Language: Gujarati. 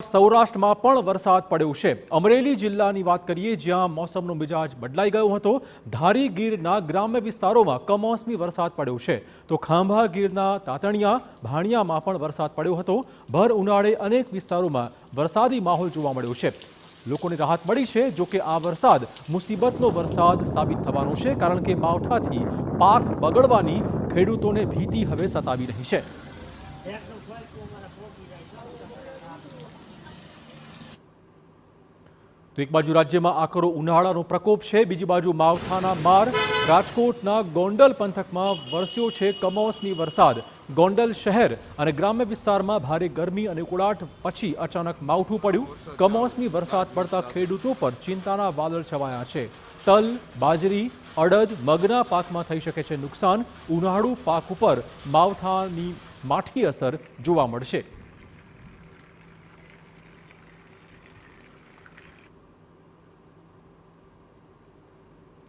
સૌરાષ્ટ્રમાં પણ વરસાદ પડ્યો છે। અમરેલી જિલ્લાની વાત કરીએ, જ્યાં મોસમનો મિજાજ બદલાઈ ગયો હતો। ધારી ગીરના ગ્રામ્ય વિસ્તારોમાં કમોસમી વરસાદ પડ્યો છે, તો ખાંભા ગીરના તાતણિયા, ભાણિયામાં પણ વરસાદ પડ્યો હતો। ભર ઉનાળે અનેક વિસ્તારોમાં વરસાદી માહોલ જોવા મળ્યો છે। લોકોને રાહત મળી છે। જો કે આ વરસાદ મુસીબતનો વરસાદ સાબિત થવાનો છે, કારણ કે માવઠાથી પાક બગડવાની ખેડૂતોને ભીતિ હવે સતાવી રહી છે। તો એક બાજુ રાજ્યમાં આકરો ઉનાળાનો પ્રકોપ છે, બીજી બાજુ માવઠાના માર। રાજકોટના ગોંડલ પંથકમાં વરસ્યો છે કમોસમી વરસાદ। ગોંડલ શહેર અને ગ્રામ્ય વિસ્તારમાં ભારે ગરમી અને ઉકળાટ પછી અચાનક માવઠું પડ્યું। કમોસમી વરસાદ પડતા ખેડૂતો પર ચિંતાના વાદળ છવાયા છે। તલ, બાજરી, અડદ, મગના પાકમાં થઈ શકે છે નુકસાન। ઉનાળુ પાક ઉપર માવઠાની માઠી અસર જોવા મળશે।